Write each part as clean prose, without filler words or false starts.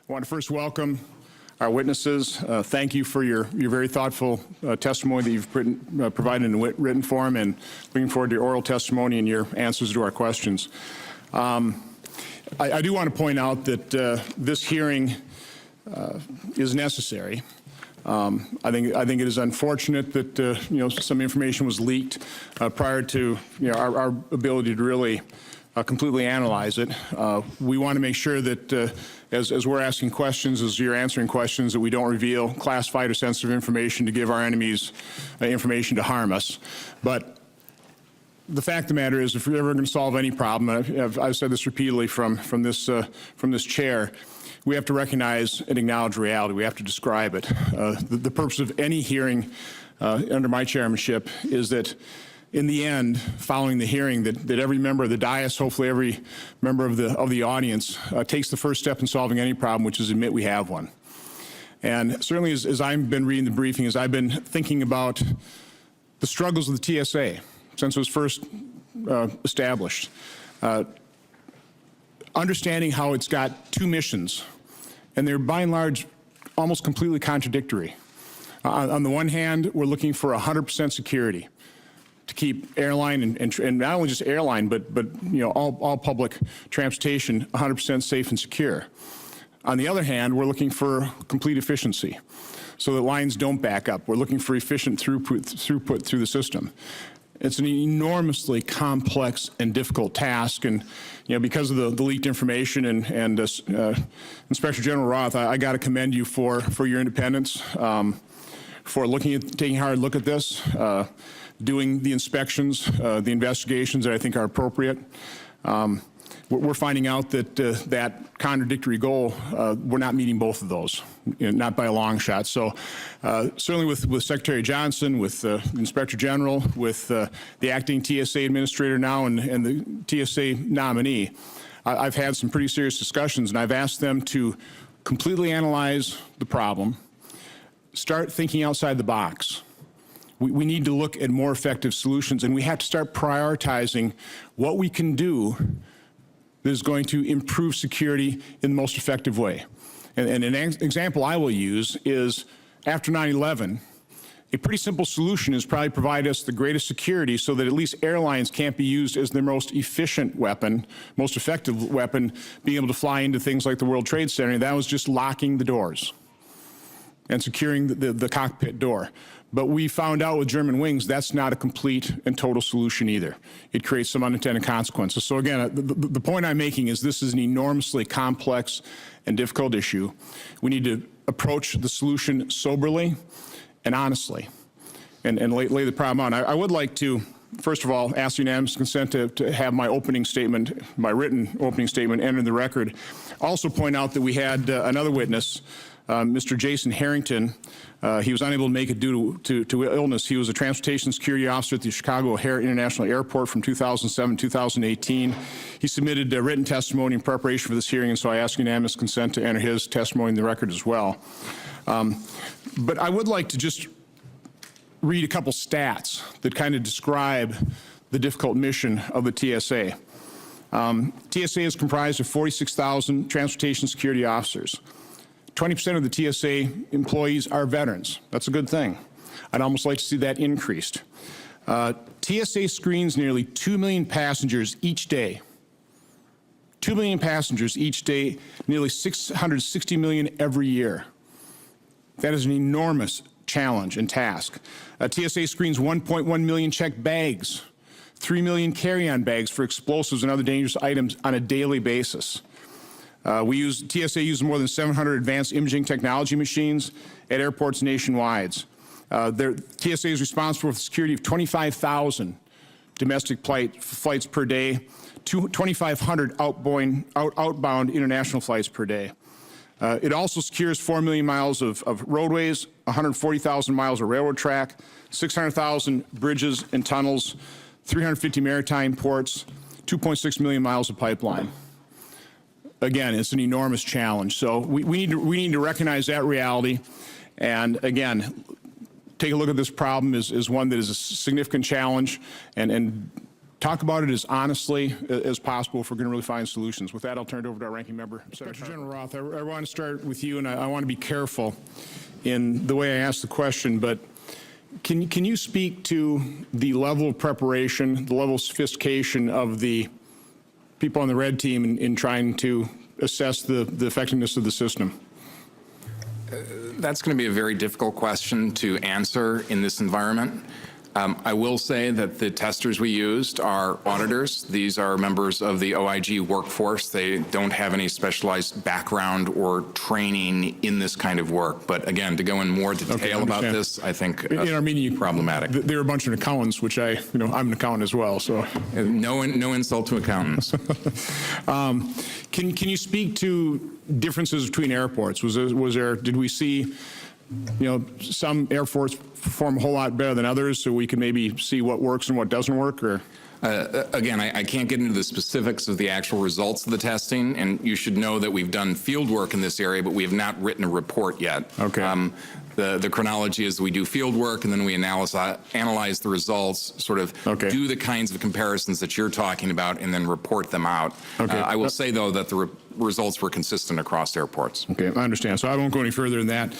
I want to first welcome our witnesses. Thank you for your very thoughtful testimony that you've provided in written form, and looking forward to your oral testimony and your answers to our questions. I do want to point out that this hearing is necessary. I think it is unfortunate that some information was leaked prior to our ability to really completely analyze it. We want to make sure that as we're asking questions, as you're answering questions, that we don't reveal classified or sensitive information to give our enemies information to harm us. But the fact of the matter is, if we're ever going to solve any problem, I've said this repeatedly from this chair, we have to recognize and acknowledge reality. We have to describe it. The purpose of any hearing under my chairmanship is that in the end, following the hearing, that every member of the dais, hopefully every member of the audience, takes the first step in solving any problem, which is admit we have one. And certainly as I've been reading the briefing, as I've been thinking about the struggles of the TSA since it was first established, understanding how it's got two missions, and they're by and large almost completely contradictory. On the one hand, we're looking for 100% security to keep airline and not only just airline, but all public transportation 100% safe and secure. On the other hand, we're looking for complete efficiency so that lines don't back up. We're looking for efficient throughput through the system. It's an enormously complex and difficult task, and because of the leaked information and Inspector General Roth, I got to commend you for your independence, for taking a hard look at this, doing the inspections, the investigations that I think are appropriate. We're finding out that that contradictory goal, we're not meeting both of those, not by a long shot. So certainly with Secretary Johnson, with the Inspector General, with the acting TSA administrator now and the TSA nominee, I've had some pretty serious discussions, and I've asked them to completely analyze the problem, start thinking outside the box. We need to look at more effective solutions, and we have to start prioritizing what we can do that is going to improve security in the most effective way. And an example I will use is after 9/11, a pretty simple solution is probably provide us the greatest security so that at least airlines can't be used as their most efficient weapon, most effective weapon, being able to fly into things like the World Trade Center. And that was just locking the doors and securing the cockpit door. But we found out with German wings that's not a complete and total solution either. It creates some unintended consequences. So again, the point I'm making is this is an enormously complex and difficult issue. We need to approach the solution soberly and honestly and lay the problem out. I would like to, first of all, ask unanimous consent to have my opening statement, my written opening statement, enter the record. Also point out that we had another witness, Mr. Jason Harrington. He was unable to make it due to illness. He was a transportation security officer at the Chicago O'Hare International Airport from 2007 to 2018. He submitted written testimony in preparation for this hearing, and so I ask unanimous consent to enter his testimony in the record as well. But I would like to just read a couple stats that kind of describe the difficult mission of the TSA. TSA is comprised of 46,000 transportation security officers. 20% of the TSA employees are veterans. That's a good thing. I'd almost like to see that increased. TSA screens nearly 2 million passengers each day. 2 million passengers each day, nearly 660 million every year. That is an enormous challenge and task. TSA screens 1.1 million checked bags, 3 million carry-on bags for explosives and other dangerous items on a daily basis. TSA uses more than 700 advanced imaging technology machines at airports nationwide. TSA is responsible for the security of 25,000 domestic flights per day, 2,500 outbound international flights per day. It also secures 4 million miles of roadways, 140,000 miles of railroad track, 600,000 bridges and tunnels, 350 maritime ports, 2.6 million miles of pipeline. Again, it's an enormous challenge. So we need to recognize that reality, and again, take a look at this problem as one that is a significant challenge, and talk about it as honestly as possible if we're going to really find solutions. With that, I'll turn it over to our ranking member. Senator General Roth, I want to start with you, and I want to be careful in the way I ask the question, but can you speak to the level of preparation, the level of sophistication of the people on the red team in trying to assess the effectiveness of the system? That's going to be a very difficult question to answer in this environment. I will say that the testers we used are auditors. These are members of the OIG workforce. They don't have any specialized background or training in this kind of work. But again, to go in more detail about this, I think in our meeting, problematic. There are a bunch of accountants, which I'm an accountant as well. So no insult to accountants. Can you speak to differences between airports? Did we see some airports perform a whole lot better than others, so we can maybe see what works and what doesn't work? Or again, I can't get into the specifics of the actual results of the testing, and you should know that we've done field work in this area, but we have not written a report yet. Okay. The chronology is we do field work, and then we analyze the results, sort of do the kinds of comparisons that you're talking about, and then report them out. Okay. I will say, though, that the results were consistent across airports. Okay, I understand. So I won't go any further than that.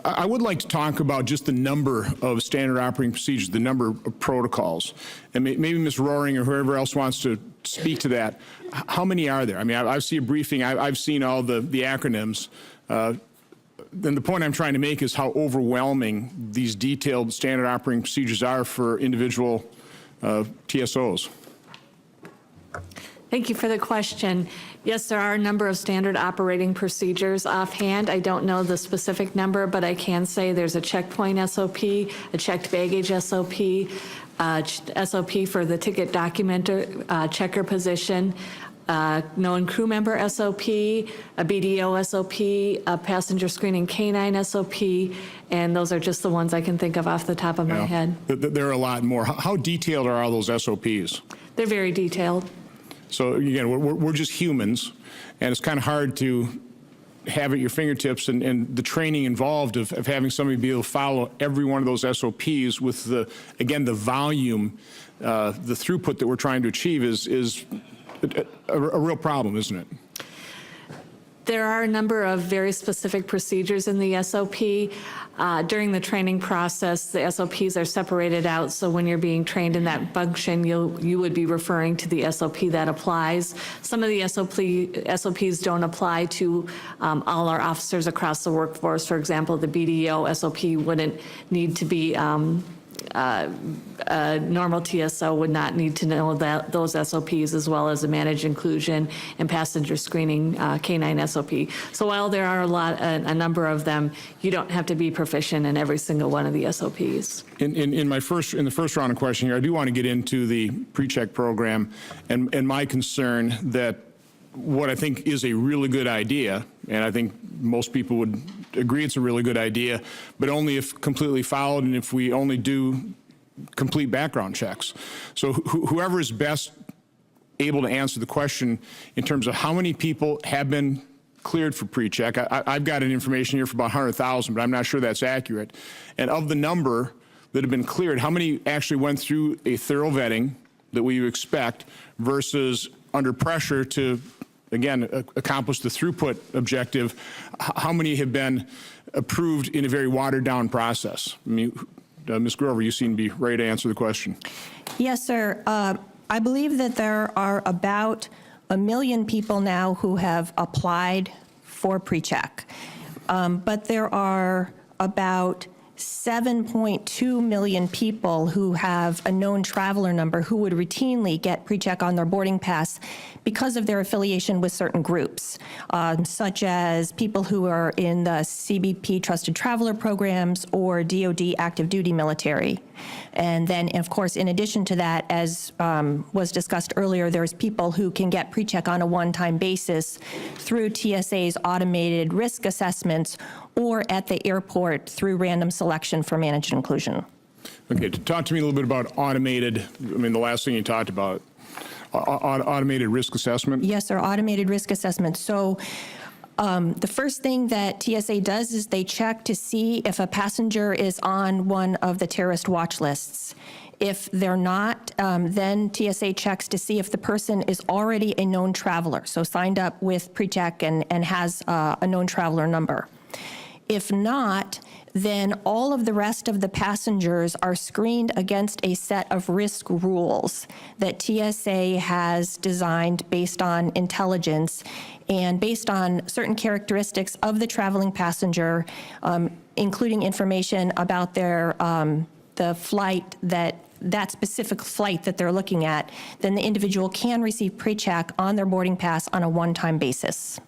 I would like to talk about just the number of standard operating procedures, the number of protocols. And maybe Ms. Roering or whoever else wants to speak to that. How many are there? I mean, I've seen a briefing. I've seen all the acronyms. Then the point I'm trying to make is how overwhelming these detailed standard operating procedures are for individual TSOs. Thank you for the question. Yes, there are a number of standard operating procedures. Offhand, I don't know the specific number, but I can say there's a checkpoint SOP, a checked baggage SOP, SOP for the ticket documenter checker position, known crew member SOP, a BDO SOP, a passenger screening canine SOP, and those are just the ones I can think of off the top of my head. There are a lot more. How detailed are all those SOPs? They're very detailed. So again, we're just humans, and it's kind of hard to have at your fingertips and the training involved of having somebody be able to follow every one of those SOPs with the volume, the throughput that we're trying to achieve is a real problem, isn't it? There are a number of very specific procedures in the SOP. During the training process, the SOPs are separated out, so when you're being trained in that function, you would be referring to the SOP that applies. Some of the SOPs don't apply to all our officers across the workforce. For example, the BDO SOP wouldn't need to be a normal TSO would not need to know those SOPs, as well as a managed inclusion and passenger screening canine SOP. So while there are a number of them, you don't have to be proficient in every single one of the SOPs. In the first round of questioning here, I do want to get into the pre-check program and my concern that what I think is a really good idea, and I think most people would agree it's a really good idea, but only if completely followed and if we only do complete background checks. So whoever is best able to answer the question in terms of how many people have been cleared for pre-check. I've got an information here for about 100,000, but I'm not sure that's accurate. And of the number that have been cleared, how many actually went through a thorough vetting that we expect versus under pressure to, again, accomplish the throughput objective? How many have been approved in a very watered-down process? I mean, Ms. Grover, you seem to be ready to answer the question. Yes, sir. I believe that there are about 1 million people now who have applied for pre-check, but there are about 7.2 million people who have a known traveler number who would routinely get pre-check on their boarding pass because of their affiliation with certain groups, such as people who are in the CBP Trusted Traveler programs or DoD active duty military. And then, of course, in addition to that, as was discussed earlier, there's people who can get pre-check on a one-time basis through TSA's automated risk assessments or at the airport through random selection for managed inclusion. Okay, talk to me a little bit about automated, I mean, the last thing you talked about, automated risk assessment? Yes, sir, automated risk assessment. So the first thing that TSA does is they check to see if a passenger is on one of the terrorist watch lists. If they're not, then TSA checks to see if the person is already a known traveler, so signed up with PreCheck and has a known traveler number. If not, then all of the rest of the passengers are screened against a set of risk rules that TSA has designed based on intelligence and based on certain characteristics of the traveling passenger, including information about their the flight that specific flight that they're looking at. Then the individual can receive PreCheck on their boarding pass on a one-time basis.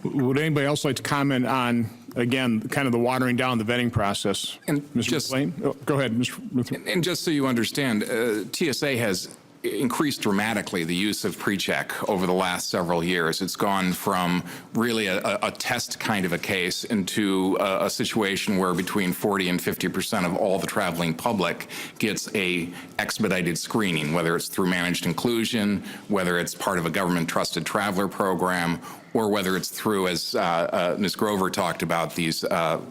Would anybody else like to comment on, again, kind of the watering down the vetting process? And Mr. just- MacLean? Oh, go ahead, Mr. MacLean. And just so you understand, TSA has increased dramatically the use of PreCheck over the last several years. It's gone from really a test kind of a case into a situation where between 40 and 50% of all the traveling public gets a expedited screening, whether it's through managed inclusion, whether it's part of a government trusted traveler program, or whether it's through, as Ms. Grover talked about, these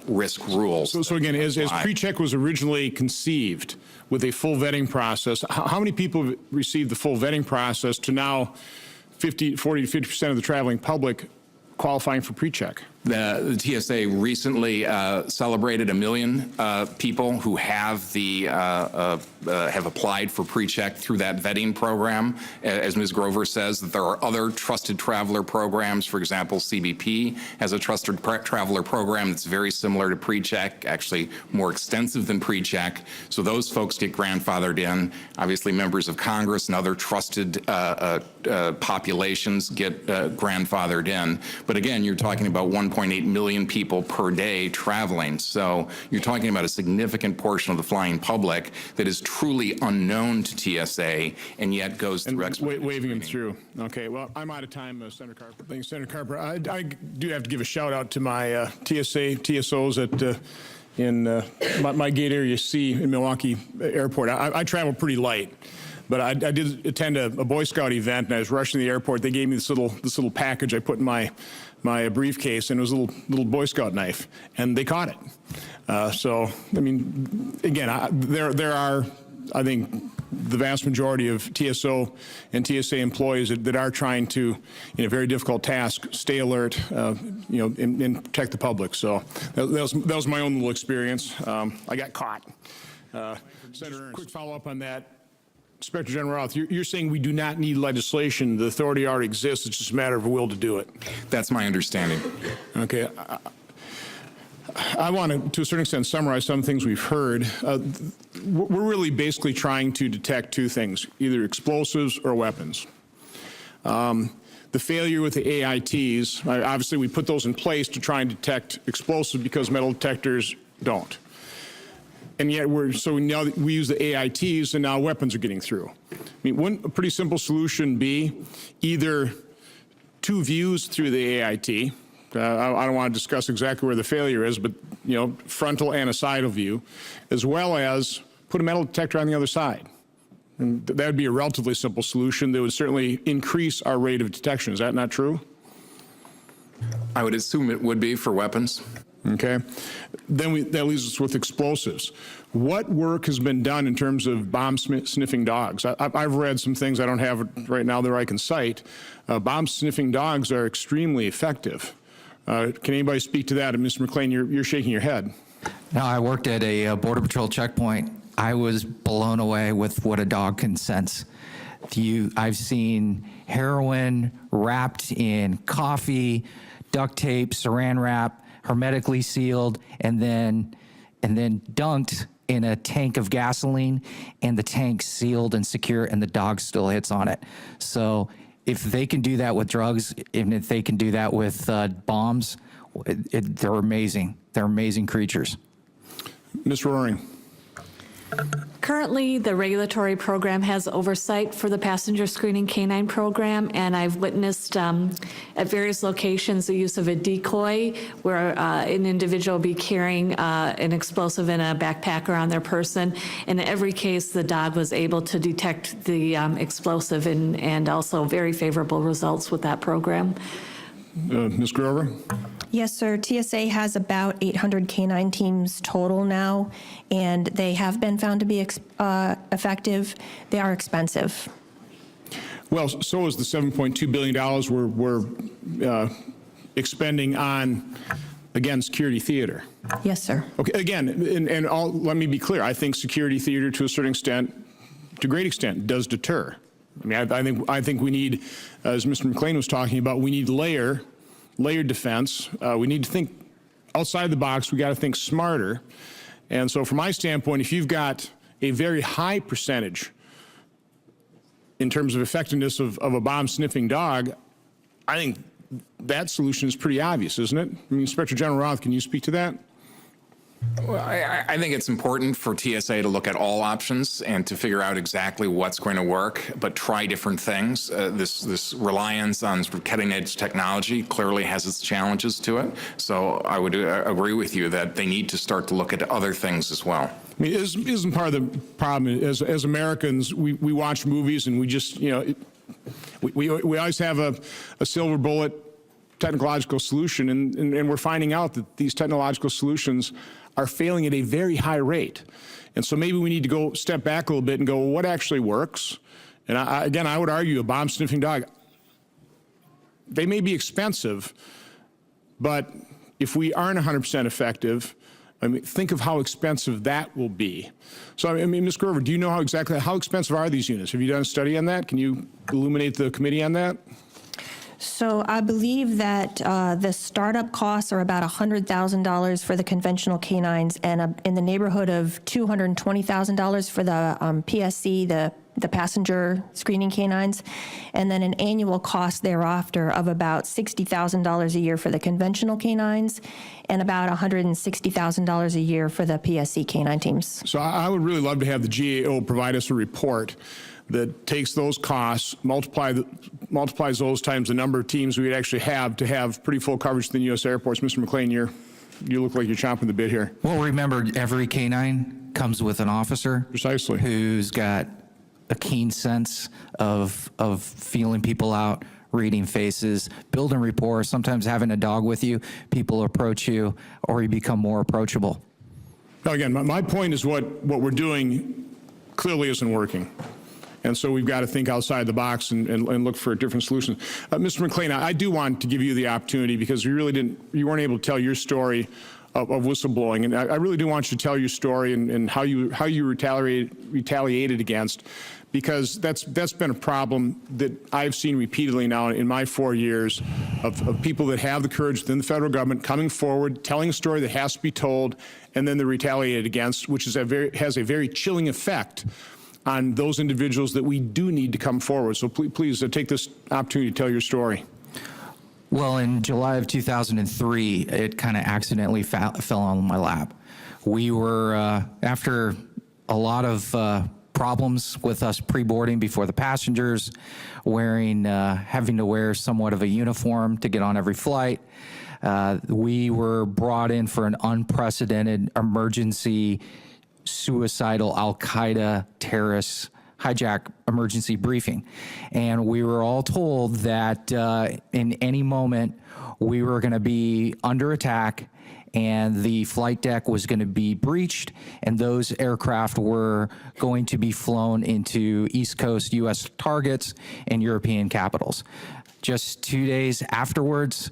risk rules. So again, as PreCheck was originally conceived with a full vetting process, how many people have received the full vetting process to now 40 to 50% of the traveling public qualifying for PreCheck? The TSA recently celebrated 1 million people who have have applied for PreCheck through that vetting program. As Ms. Grover says, that there are other trusted traveler programs. For example, CBP has a trusted traveler program that's very similar to PreCheck, actually more extensive than PreCheck. So those folks get grandfathered in. Obviously, members of Congress and other trusted populations get grandfathered in. But again, you're talking about 1.8 million people per day traveling. So you're talking about a significant portion of the flying public that is truly unknown to TSA and yet goes through expedited Waving them screening. through. Okay, well, I'm out of time, Senator Carper. Thank you, Senator Carper. I do have to give a shout out to my TSOs in my gate area C in Milwaukee Airport. I travel pretty light. But I did attend a Boy Scout event, and I was rushing to the airport. They gave me this little package I put in my briefcase, and it was a little Boy Scout knife, and they caught it. So, I mean, again, there are, I think, the vast majority of TSO and TSA employees that are trying to, in a very difficult task, stay alert, and protect the public. So that was my own little experience. I got caught. Senator, quick follow-up on that. Inspector General Roth, you're saying we do not need legislation. The authority already exists. It's just a matter of a will to do it. That's my understanding. Okay. I want to a certain extent, summarize some things we've heard. We're really basically trying to detect two things, either explosives or weapons. The failure with the AITs, obviously we put those in place to try and detect explosives because metal detectors don't. And yet so now we use the AITs and now weapons are getting through. I mean, wouldn't a pretty simple solution be either two views through the AIT? I don't want to discuss exactly where the failure is, but frontal and a sidal view, as well as put a metal detector on the other side. And that would be a relatively simple solution that would certainly increase our rate of detection. Is that not true? I would assume it would be for weapons. Okay. Then that leaves us with explosives. What work has been done in terms of bomb-sniffing dogs? I've read some things, I don't have it right now that I can cite. Bomb-sniffing dogs are extremely effective. Can anybody speak to that? And Mr. MacLean, you're shaking your head. No, I worked at a Border Patrol checkpoint. I was blown away with what a dog can sense. I've seen heroin wrapped in coffee, duct tape, saran wrap, hermetically sealed, and then dunked in a tank of gasoline, and the tank sealed and secure, and the dog still hits on it. So if they can do that with drugs, and if they can do that with bombs, they're amazing. They're amazing creatures. Ms. Roering. Currently, the regulatory program has oversight for the passenger screening canine program, and I've witnessed at various locations the use of a decoy where an individual will be carrying an explosive in a backpack or on their person. And in every case, the dog was able to detect the explosive and also very favorable results with that program. Ms. Grover? Yes, sir. TSA has about 800 canine teams total now, and they have been found to be effective. They are expensive. Well, so is the $7.2 billion we're expending on, again, security theater. Yes, sir. Okay, again, let me be clear. I think security theater, to a certain extent, to a great extent, does deter. I mean, I think we need, as Mr. MacLean was talking about, we need layered defense. We need to think outside the box. We got to think smarter. And so, from my standpoint, if you've got a very high percentage in terms of effectiveness of a bomb-sniffing dog, I think that solution is pretty obvious, isn't it? I mean, Inspector General Roth, can you speak to that? Well, I think it's important for TSA to look at all options and to figure out exactly what's going to work, but try different things. This reliance on cutting-edge technology clearly has its challenges to it. So I would agree with you that they need to start to look at other things as well. I mean, isn't part of the problem, as Americans, we watch movies and we just, we always have a silver bullet technological solution, and we're finding out that these technological solutions are failing at a very high rate. And so maybe we need to go step back a little bit and go, well, what actually works? And again, I would argue a bomb-sniffing dog, they may be expensive, but if we aren't 100% effective, I mean, think of how expensive that will be. So, I mean, Ms. Grover, do you know how expensive are these units? Have you done a study on that? Can you illuminate the committee on that? So I believe that the startup costs are about $100,000 for the conventional canines and in the neighborhood of $220,000 for the PSC, the passenger screening canines, and then an annual cost thereafter of about $60,000 a year for the conventional canines and about $160,000 a year for the PSC canine teams. So I would really love to have the GAO provide us a report that takes those costs, multiplies those times the number of teams we would actually have to have pretty full coverage within U.S. airports. Mr. MacLean, you look like you're chomping the bit here. Well, remember, every canine comes with an officer. Precisely. Who's got a keen sense of feeling people out, reading faces, building rapport, sometimes having a dog with you, people approach you, or you become more approachable. Now, again, my point is what we're doing clearly isn't working. And so we've got to think outside the box and look for different solutions. Mr. MacLean, I do want to give you the opportunity because you weren't able to tell your story of whistleblowing. And I really do want you to tell your story and how you retaliated against, because that's been a problem that I've seen repeatedly now in my 4 years of people that have the courage within the federal government coming forward, telling a story that has to be told, and then they're retaliated against, which has a very chilling effect on those individuals that we do need to come forward. So please take this opportunity to tell your story. Well, in July of 2003, it kind of accidentally fell on my lap. We were, after a lot of problems with us pre-boarding before the passengers, having to wear somewhat of a uniform to get on every flight, we were brought in for an unprecedented emergency suicidal Al-Qaeda terrorist hijack emergency briefing. And we were all told that in any moment we were going to be under attack and the flight deck was going to be breached and those aircraft were going to be flown into East Coast U.S. targets and European capitals. Just 2 days afterwards,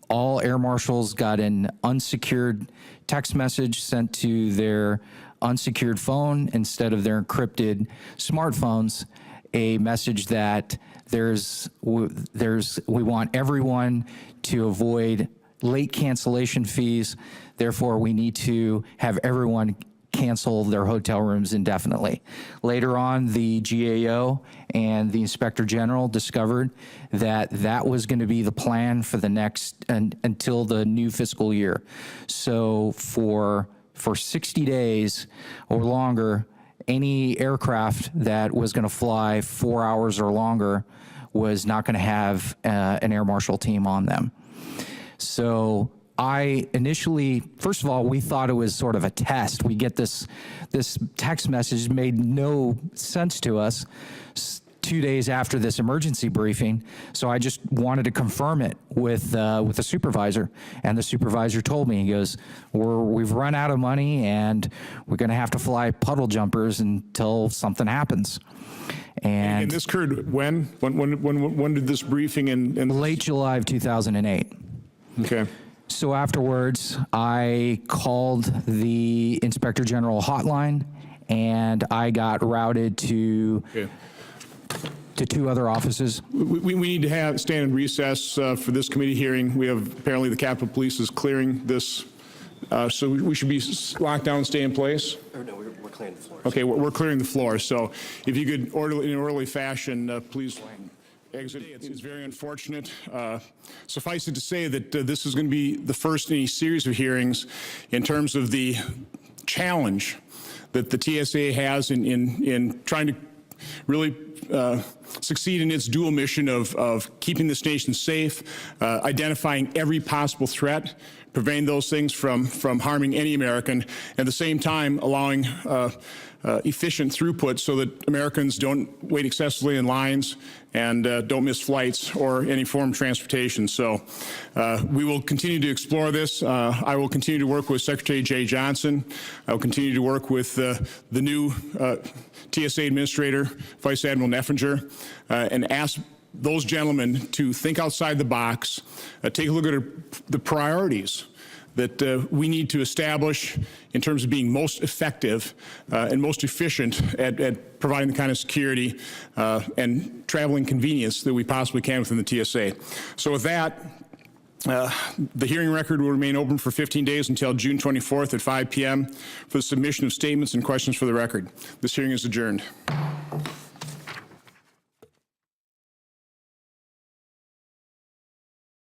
all air marshals got an unsecured text message sent to their unsecured phone instead of their encrypted smartphones, a message that we want everyone to avoid late cancellation fees. Therefore, we need to have everyone cancel their hotel rooms indefinitely. Later on, the GAO and the Inspector General discovered that that was going to be the plan for the next until the new fiscal year. So for 60 days or longer, any aircraft that was going to fly 4 hours or longer was not going to have an air marshal team on them. So I initially, first of all, we thought it was sort of a test. We get this text message, made no sense to us. 2 days after this emergency briefing, so I just wanted to confirm it with the supervisor, and the supervisor told me, he goes, we've run out of money, and we're going to have to fly puddle jumpers until something happens. And this occurred when? When did this briefing and Late July of 2008. Okay. So afterwards, I called the Inspector General hotline, and I got routed to two other offices. We need to stand in recess for this committee hearing. We have, apparently the Capitol Police is clearing this, so we should be locked down and stay in place? Or no, we're clearing the floor. Okay, we're clearing the floor, so if you could, in an orderly fashion, please exit. It's very unfortunate. Suffice it to say that this is going to be the first in a series of hearings in terms of the challenge that the TSA has in trying to really succeed in its dual mission of keeping this nation safe, identifying every possible threat, preventing those things from harming any American, at the same time allowing efficient throughput so that Americans don't wait excessively in lines and don't miss flights or any form of transportation. So we will continue to explore this. I will continue to work with Secretary Jay Johnson. I will continue to work with the new TSA Administrator, Vice Admiral Neffinger, and ask those gentlemen to think outside the box, take a look at the priorities that we need to establish in terms of being most effective and most efficient at providing the kind of security and traveling convenience that we possibly can within the TSA. So with that, the hearing record will remain open for 15 days until June 24th at 5 p.m. for the submission of statements and questions for the record. This hearing is adjourned.